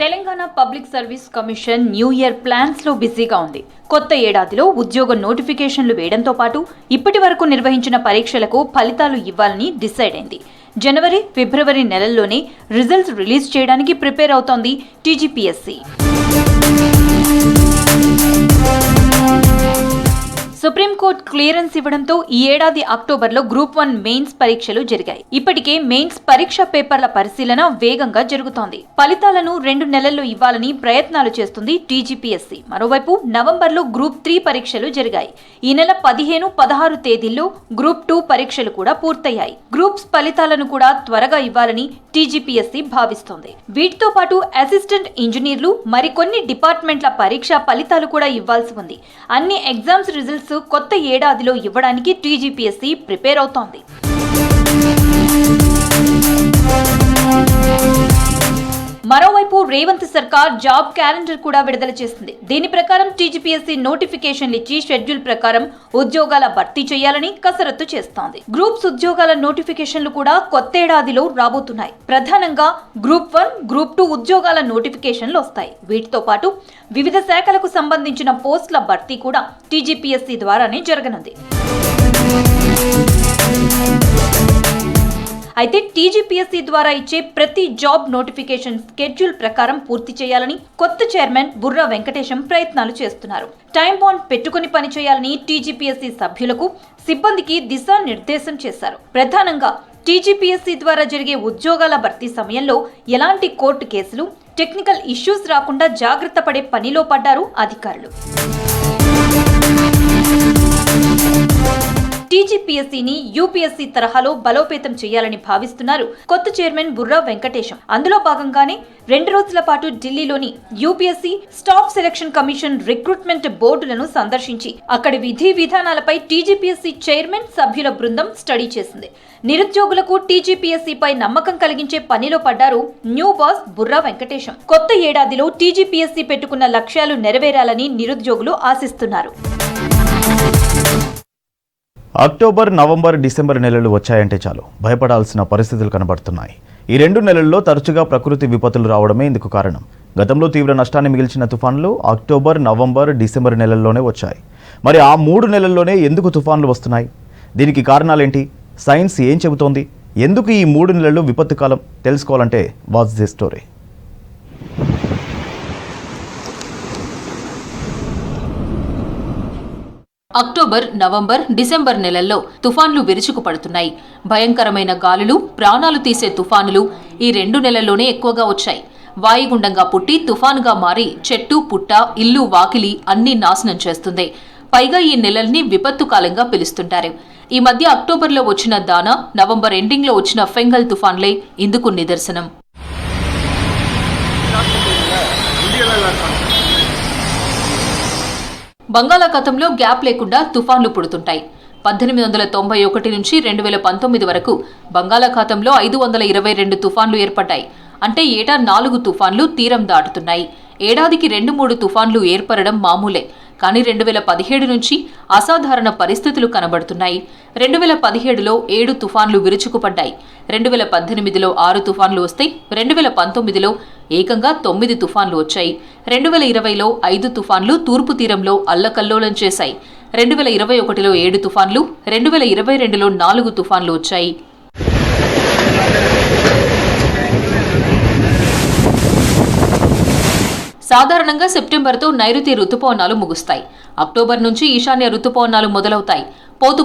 Telangana public service commission new year plans లో బిజీగా ఉంది. కొత్త ఏడాదిలో ఉద్యోగ నోటిఫికేషన్లు వేయడంతో పాటు ఇప్పటి వరకు నిర్వహించిన పరీక్షలకు ఫలితాలు ఇవ్వాలని డిసైడ్ అయింది. జనవరి, ఫిబ్రవరి నెలల్లోనే రిజల్ట్స్ రిలీజ్ చేయడానికి ప్రిపేర్ అవుతోంది టీజీపీఎస్సీ. సుప్రీంకోర్టు క్లియరెన్స్ ఇవ్వడంతో ఈ ఏడాది అక్టోబర్లో గ్రూప్ 1 మెయిన్స్ పరీక్షలు జరిగాయి. ఇప్పటికే మెయిన్స్ పరీక్ష పేపర్ల పరిశీలన వేగంగా జరుగుతోంది. ఫలితాలను 2 నెలల్లో ఇవ్వాలని ప్రయత్నాలు చేస్తుంది టీజీపీఎస్సీ. మరోవైపు నవంబర్లో గ్రూప్ 3 పరీక్షలు జరిగాయి. ఈ నెల 15, 16 తేదీల్లో గ్రూప్ 2 పరీక్షలు కూడా పూర్తయ్యాయి. గ్రూప్స్ ఫలితాలను కూడా త్వరగా ఇవ్వాలని టీజీపీఎస్సీ భావిస్తోంది. వీటితో పాటు అసిస్టెంట్ ఇంజనీర్లు మరికొన్ని డిపార్ట్మెంట్ల పరీక్ష ఫలితాలు కూడా ఇవ్వాల్సి ఉంది. అన్ని ఎగ్జామ్స్ రిజల్ట్స్ కొత్త ఏడాదిలో ఇవ్వడానికి టీజీపీఎస్సీ ప్రిపేర్ అవుతోంది. మరోవైపు రేవంత్ సర్కార్ జాబ్ క్యాలెండర్ కూడా విడుదల చేసింది. దీని ప్రకారం టీజీపీఎస్సీ నోటిఫికేషన్లు ఇచ్చి షెడ్యూల్ ప్రకారం ఉద్యోగాల భర్తీ చేయాలని కసరత్తు చేస్తోంది. గ్రూప్స్ ఉద్యోగాల నోటిఫికేషన్లు కూడా కొత్తేడాదిలో రాబోతున్నాయి. ప్రధానంగా గ్రూప్ 1, గ్రూప్ 2 ఉద్యోగాల నోటిఫికేషన్లు వస్తాయి. వీటితో పాటు వివిధ శాఖలకు సంబంధించిన పోస్టుల భర్తీ కూడా టీజీపీఎస్సీ ద్వారానే జరగనుంది. అయితే టీజీపీఎస్సీ ద్వారా ఇచ్చే ప్రతి జాబ్ నోటిఫికేషన్ స్కెడ్యూల్ ప్రకారం పూర్తి చేయాలని కొత్త చైర్మన్ బుర్రా వెంకటేశం ప్రయత్నాలు చేస్తున్నారు. టైం బాండ్ పెట్టుకుని పనిచేయాలని టీజీపీఎస్సీ సభ్యులకు, సిబ్బందికి దిశానిర్దేశం చేశారు. ప్రధానంగా టీజీపీఎస్సీ ద్వారా జరిగే ఉద్యోగాల భర్తీ సమయంలో ఎలాంటి కోర్టు కేసులు, టెక్నికల్ ఇష్యూస్ రాకుండా జాగ్రత్త పడే పనిలో పడ్డారు అధికారులు. టీజీపీఎస్సీని యూపీఎస్సీ తరహాలో బలోపేతం చేయాలని భావిస్తున్నారు కొత్త చైర్మన్ బుర్రా వెంకటేశం. అందులో భాగంగానే 2 రోజుల పాటు ఢిల్లీలోని UPSC staff selection commission recruitment బోర్డులను సందర్శించి అక్కడి విధి విధానాలపై టీజీపీఎస్సీ చైర్మన్ సభ్యుల బృందం స్టడీ చేసింది. నిరుద్యోగులకు టీజీపీఎస్సీపై నమ్మకం కలిగించే పనిలో పడ్డారు న్యూ బాస్ బుర్రా వెంకటేశం. కొత్త ఏడాదిలో టీజీపీఎస్సీ పెట్టుకున్న లక్ష్యాలు నెరవేరాలని నిరుద్యోగులు ఆశిస్తున్నారు. అక్టోబర్, నవంబర్, డిసెంబర్ నెలలు వచ్చాయంటే చాలు భయపడాల్సిన పరిస్థితులు కనబడుతున్నాయి. ఈ 2 నెలల్లో తరచుగా ప్రకృతి విపత్తులు రావడమే ఇందుకు కారణం. గతంలో తీవ్ర నష్టాన్ని మిగిల్చిన తుఫాన్లు అక్టోబర్, నవంబర్, డిసెంబర్ నెలల్లోనే వచ్చాయి. మరి ఆ 3 నెలల్లోనే ఎందుకు తుఫాన్లు వస్తున్నాయి? దీనికి కారణాలేంటి? సైన్స్ ఏం చెబుతోంది? ఎందుకు ఈ 3 నెలలు విపత్తు కాలం? తెలుసుకోవాలంటే watch this story. October, November, December నెలల్లో తుఫాన్లు విరుచుకుపడుతున్నాయి. భయంకరమైన గాలులు, ప్రాణాలు తీసే తుఫానులు ఈ 2 నెలల్లోనే ఎక్కువగా వచ్చాయి. వాయుగుండంగా పుట్టి తుఫానుగా మారి చెట్టు, పుట్ట, ఇల్లు, వాకిలి అన్నీ నాశనం చేస్తుంది. పైగా ఈ నెలల్ని విపత్తు కాలంగా పిలుస్తుంటారు. ఈ మధ్య అక్టోబర్లో వచ్చిన దానా, నవంబర్ ఎండింగ్లో వచ్చిన ఫెంగల్ తుఫాన్లే ఇందుకు నిదర్శనం. బంగాళాఖాతంలో గ్యాప్ లేకుండా తుఫాన్లు పుడుతుంటాయి. 1891 నుంచి 2019 వరకు బంగాళాఖాతంలో 522 తుఫాన్లు ఏర్పడ్డాయి. అంటే ఏటా 4 తుఫాన్లు తీరం దాటుతున్నాయి. ఏడాదికి 2-3 తుఫాన్లు ఏర్పడడం మామూలే. కానీ 2017 నుంచి అసాధారణ పరిస్థితులు కనబడుతున్నాయి. 2017లో 7 తుఫాన్లు విరుచుకుపడ్డాయి. 2018లో 6 తుఫాన్లు వస్తే 2019లో ఏకంగా 9 తుఫాన్లు వచ్చాయి. 2020లో 5 తుఫాన్లు తూర్పు తీరంలో అల్లకల్లోలం చేశాయి. 2021లో 7 తుఫాన్లు, 2022లో 4 తుఫాన్లు వచ్చాయి. సాధారణంగా సెప్టెంబర్తో నైరుతి రుతుపవనాలు ముగుస్తాయి. అక్టోబర్ నుంచి ఈశాన్య రుతుపవనాలు మొదలవుతాయి.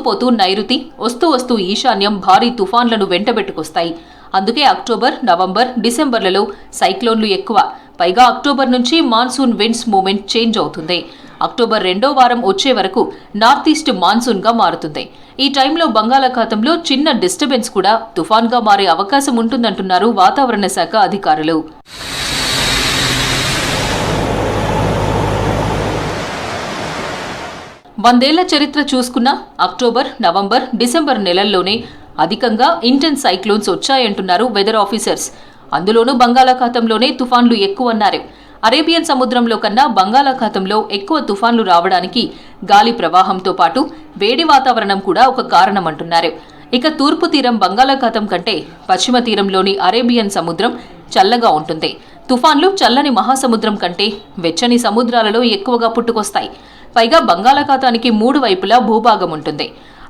పోతూ నైరుతి, వస్తూ ఈశాన్యం భారీ తుఫాన్లను వెంటబెట్టుకొస్తాయి. అందుకే అక్టోబర్, నవంబర్, డిసెంబర్లలో సైక్లోన్లు ఎక్కువ. పైగా అక్టోబర్ నుంచి మాన్సూన్ విండ్స్ మూమెంట్ చేంజ్ అవుతుంది. అక్టోబర్ 2వ వారం వచ్చే వరకు నార్త్ ఈస్ట్ మాన్సూన్గా మారుతుంది. ఈ టైంలో బంగాళాఖాతంలో చిన్న డిస్టర్బెన్స్ కూడా తుఫాన్గా మారే అవకాశం ఉంటుందంటున్నారు వాతావరణ శాఖ అధికారులు. వందేళ్ల చరిత్ర చూసుకున్న అక్టోబర్, నవంబర్, డిసెంబర్ నెలల్లోనే అధికంగా ఇంటెన్స్ సైక్లోన్స్ వచ్చాయంటున్నారు వెదర్ ఆఫీసర్స్. అందులోనూ బంగాళాఖాతంలోనే తుఫాన్లు ఎక్కువన్నారు. అరేబియన్ సముద్రంలో కన్నా బంగాళాఖాతంలో ఎక్కువ తుఫాన్లు రావడానికి గాలి ప్రవాహంతో పాటు వేడి వాతావరణం కూడా ఒక కారణమంటున్నారు. ఇక తూర్పు తీరం బంగాళాఖాతం కంటే పశ్చిమ తీరంలోని అరేబియన్ సముద్రం చల్లగా ఉంటుంది. తుఫాన్లు చల్లని మహాసముద్రం కంటే వెచ్చని సముద్రాలలో ఎక్కువగా పుట్టుకొస్తాయి. పైగా బంగాళాఖాతానికి 3 వైపులా భూభాగం ఉంటుంది.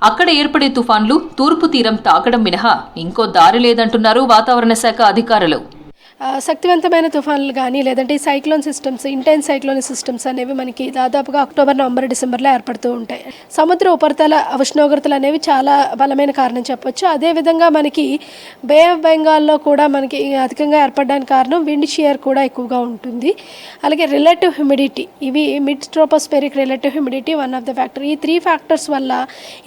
అక్కడ ఏర్పడే తుఫాన్లు తూర్పు తీరం తాకడం మినహా ఇంకో దారి లేదంటున్నారు వాతావరణ శాఖ అధికారులు. శక్తివంతమైన తుఫాన్లు కానీ లేదంటే ఈ cyclone systems, intense cyclone systems అనేవి మనకి దాదాపుగా అక్టోబర్, నవంబర్, డిసెంబర్లో ఏర్పడుతూ ఉంటాయి. సముద్ర ఉపరితల ఉష్ణోగ్రతలు అనేవి చాలా బలమైన కారణం చెప్పొచ్చు. అదేవిధంగా మనకి బే ఆఫ్ బెంగాల్లో కూడా మనకి అధికంగా ఏర్పడడానికి కారణం విండ్ షియర్ కూడా ఎక్కువగా ఉంటుంది. అలాగే రిలేటివ్ హ్యూమిడిటీ, ఇవి mid tropospheric relative humidity one of the factor. ఈ 3 ఫ్యాక్టర్స్ వల్ల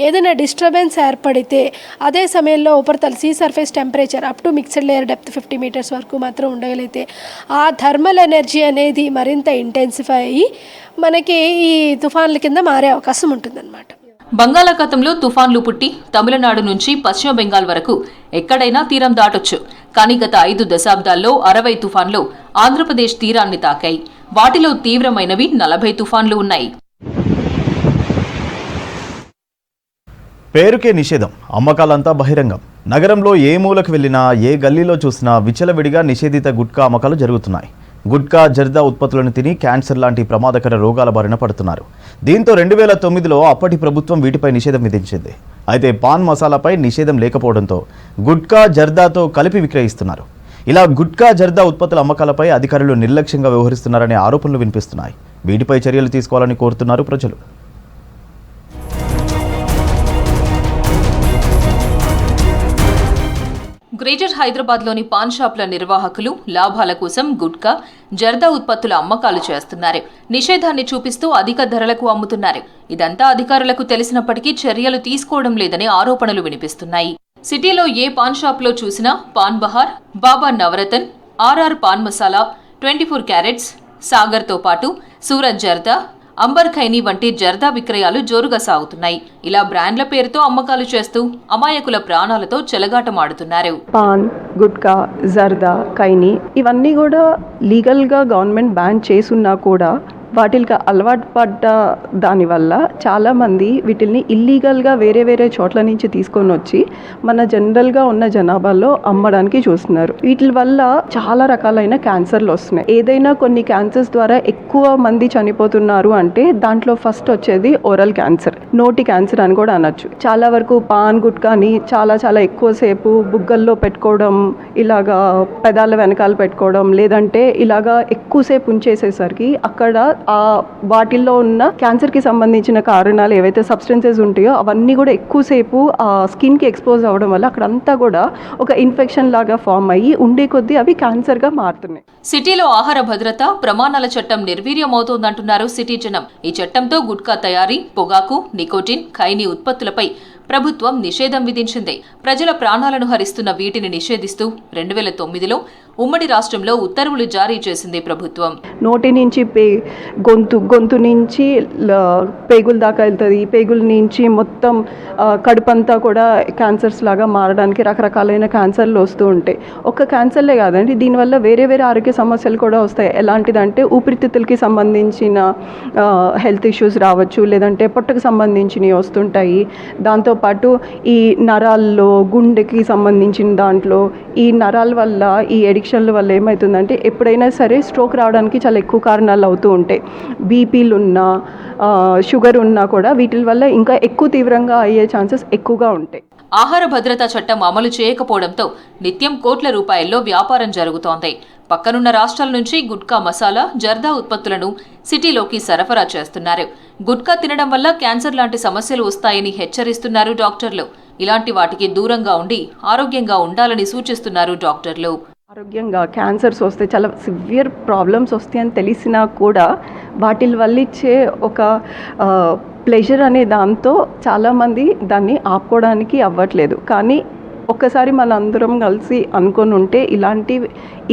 ఏదైనా డిస్టర్బెన్స్ ఏర్పడితే అదే సమయంలో ఉపరితల sea surface temperature up to mixed layer depth 50 meters వరకు మాత్రం ఉండగలిగితే ఆ థర్మల్ ఎనర్జీ అనేది మరింత ఇంటెన్సిఫై అయ్యి మనకి ఈ తుఫాన్ల కింద మారే అవకాశం ఉంటుందన్నమాట. బంగాళాఖాతంలో తుఫాన్లు పుట్టి తమిళనాడు నుంచి పశ్చిమ బెంగాల్ వరకు ఎక్కడైనా తీరం దాటొచ్చు. కానీ గత 5 దశాబ్దాల్లో 60 తుఫాన్లు ఆంధ్రప్రదేశ్ తీరాన్ని తాకాయి. వాటిలో తీవ్రమైనవి 40 తుఫాన్లు ఉన్నాయి. పేరుకే నిషేధం, అమ్మకాలంతా బహిరంగం. నగరంలో ఏ మూలకు వెళ్ళినా, ఏ గల్లీలో చూసినా విచ్చలవిడిగా నిషేధిత గుట్కా అమ్మకాలు జరుగుతున్నాయి. గుట్కా, జర్దా ఉత్పత్తులను తిని క్యాన్సర్ లాంటి ప్రమాదకర రోగాల బారిన పడుతున్నారు. దీంతో 2009లో అప్పటి ప్రభుత్వం వీటిపై నిషేధం విధించింది. అయితే పాన్ మసాలాపై నిషేధం లేకపోవడంతో గుట్కా, జర్దాతో కలిపి విక్రయిస్తున్నారు. ఇలా గుట్కా, జర్దా ఉత్పత్తుల అమ్మకాలపై అధికారులు నిర్లక్ష్యంగా వ్యవహరిస్తున్నారనే ఆరోపణలు వినిపిస్తున్నాయి. వీటిపై చర్యలు తీసుకోవాలని కోరుతున్నారు ప్రజలు. గ్రేటర్ హైదరాబాద్లోని పాన్ షాపుల నిర్వాహకులు లాభాల కోసం గుట్కా, జర్దా ఉత్పత్తుల అమ్మకాలు చేస్తున్నారు. నిషేధాన్ని చూపిస్తూ అధిక ధరలకు అమ్ముతున్నారు. ఇదంతా అధికారులకు తెలిసినప్పటికీ చర్యలు తీసుకోవడం లేదనే ఆరోపణలు వినిపిస్తున్నాయి. సిటీలో ఏ పాన్ షాప్లో చూసినా పాన్ బహార్, బాబా నవరతన్, ఆర్ఆర్ పాన్ మసాలా, 24 క్యారెట్స్, సాగర్తో పాటు సూరత్ జర్దా, అంబర్ ఖైనీ వంటి జర్దా విక్రయాలు జోరుగా సాగుతున్నాయి. ఇలా బ్రాండ్ల పేరుతో అమ్మకాలు చేస్తూ అమాయకుల ప్రాణాలతో చెలగాటమాడుతున్నారు. పాన్, గుట్కా, జర్దా, ఖైనీ ఇవన్నీ కూడా లీగల్గా గవర్నమెంట్ బ్యాన్ చేసున్నా కూడా వాటికి అలవాటు పడ్డ దానివల్ల చాలామంది వీటిని ఇల్లీగల్గా వేరే వేరే చోట్ల నుంచి తీసుకొని వచ్చి మన జనరల్గా ఉన్న జనాభాలో అమ్మడానికి చూస్తున్నారు. వీటి వల్ల చాలా రకాలైన క్యాన్సర్లు వస్తున్నాయి. ఏదైనా కొన్ని క్యాన్సర్స్ ద్వారా ఎక్కువ మంది చనిపోతున్నారు అంటే దాంట్లో ఫస్ట్ వచ్చేది ఓరల్ క్యాన్సర్, నోటి క్యాన్సర్ అని కూడా అనొచ్చు. చాలా వరకు పాన్, గుట్కాని చాలా ఎక్కువసేపు బుగ్గల్లో పెట్టుకోవడం, ఇలాగా పెదాల వెనకాల పెట్టుకోవడం, లేదంటే ఇలాగా ఎక్కువసేపు ఉంచేసేసరికి అక్కడ వాటిల్లో ఉన్న క్యాన్సర్ కి సంబంధించిన కారణాలు ఏవైతే సబ్స్టెన్సెస్ ఉంటాయో అవన్నీ కూడా ఎక్కువసేపు ఆ స్కిన్ కి ఎక్స్పోజ్ అవ్వడం వల్ల అక్కడంతా కూడా ఒక ఇన్ఫెక్షన్ లాగా ఫామ్ అయ్యి ఉండే కొద్దీ అవి క్యాన్సర్ గా మారుతున్నాయి. సిటీలో ఆహార భద్రత ప్రమాణాల చట్టం నిర్వీర్యమవుతోందంటున్నారు సిటీ జనం. ఈ చట్టంతో గుట్కా తయారీ, పొగాకు, నికోటిన్, ఖైనీ ఉత్పత్తులపై ప్రభుత్వం నిషేధం విధించింది. ప్రజల ప్రాణాలను హరిస్తున్న వీటిని నిషేధిస్తూ 2009లో ఉమ్మడి రాష్ట్రంలో ఉత్తర్వులు జారీ చేసింది ప్రభుత్వం. నోటి నుంచి గొంతు నుంచి పేగుల దాకా వెళ్తుంది. పేగుల నుంచి మొత్తం కడుపంతా కూడా క్యాన్సర్స్ లాగా మారడానికి రకరకాలైన క్యాన్సర్లు వస్తూ ఉంటాయి. ఒక్క క్యాన్సర్లే కాదండి, దీనివల్ల వేరే వేరే ఆరోగ్య సమస్యలు కూడా వస్తాయి. ఎలాంటిదంటే ఊపిరితిత్తులకి సంబంధించిన హెల్త్ ఇష్యూస్ రావచ్చు, లేదంటే పొట్టకు సంబంధించినవి వస్తుంటాయి. దాంతోపాటు ఈ నరాల్లో, గుండెకి సంబంధించిన దాంట్లో ఈ నరాల వల్ల, ఈ ఎడిక్షన్ల వల్ల ఏమవుతుందంటే ఎప్పుడైనా సరే స్ట్రోక్ రావడానికి చాలా ఎక్కువ కారణాలు అవుతూ ఉంటాయి. బీపీలు ఉన్నా, షుగర్ ఉన్నా కూడా వీటి వల్ల ఇంకా ఎక్కువ తీవ్రంగా అయ్యే ఛాన్సెస్ ఎక్కువగా ఉంటాయి. ఆహార భద్రతా చట్టం అమలు చేయకపోవడంతో నిత్యం కోట్ల రూపాయల్లో వ్యాపారం జరుగుతోంది. పక్కనున్న రాష్ట్రాల నుంచి గుట్కా మసాలా, జర్దా ఉత్పత్తులను సిటీలోకి సరఫరా చేస్తున్నారు. గుట్కా తినడం వల్ల క్యాన్సర్ లాంటి సమస్యలు వస్తాయని హెచ్చరిస్తున్నారు డాక్టర్లు. ఇలాంటి వాటికి దూరంగా ఉండి ఆరోగ్యంగా ఉండాలని సూచిస్తున్నారు డాక్టర్లు. ఆరోగ్యంగా క్యాన్సర్స్ వస్తే చాలా సివియర్ ప్రాబ్లమ్స్ వస్తాయని తెలిసినా కూడా వాటి వల్ల ఇచ్చే ఒక ప్లెజర్ అనే దాంతో చాలామంది దాన్ని ఆపుకోవడానికి అవ్వట్లేదు. కానీ ఒక్కసారి మన అందరం కలిసి అనుకొని ఉంటే ఇలాంటి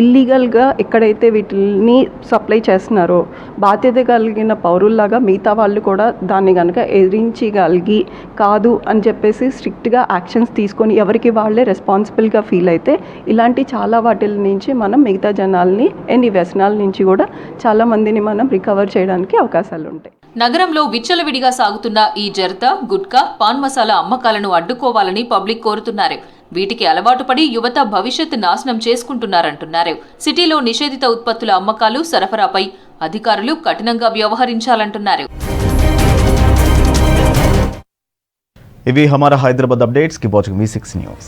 ఇల్లీగల్గా ఎక్కడైతే వీటిని సప్లై చేస్తున్నారో బాధ్యత కలిగిన పౌరుల్లాగా మిగతా వాళ్ళు కూడా దాన్ని కనుక ఎదిరించగలిగి కాదు అని చెప్పేసి స్ట్రిక్ట్గా యాక్షన్స్ తీసుకొని ఎవరికి వాళ్ళే రెస్పాన్సిబుల్గా ఫీల్ అయితే ఇలాంటి చాలా వాటిల నుంచి మనం మిగతా జనాల్ని అండ్ ఈ వ్యసనాల నుంచి కూడా చాలా మందిని మనం రికవర్ చేయడానికి అవకాశాలు ఉంటాయి. నగరంలో విచ్చలవిడిగా సాగుతున్న ఈ జర్దా, గుట్కా, పాన్ మసాలా అమ్మకాలను అడ్డుకోవాలని పబ్లిక్ కోరుతున్నారు. వీటికి అలవాటు పడి యువత భవిష్యత్ నాశనం చేసుకుంటున్నారంటున్నారు. సిటీలో నిషేధిత ఉత్పత్తుల అమ్మకాలు, సరఫరాపై అధికారులు కఠినంగా వ్యవహరించాలంటున్నారు. ఇవి Hamara Hyderabad updates. Keep watching V6 news.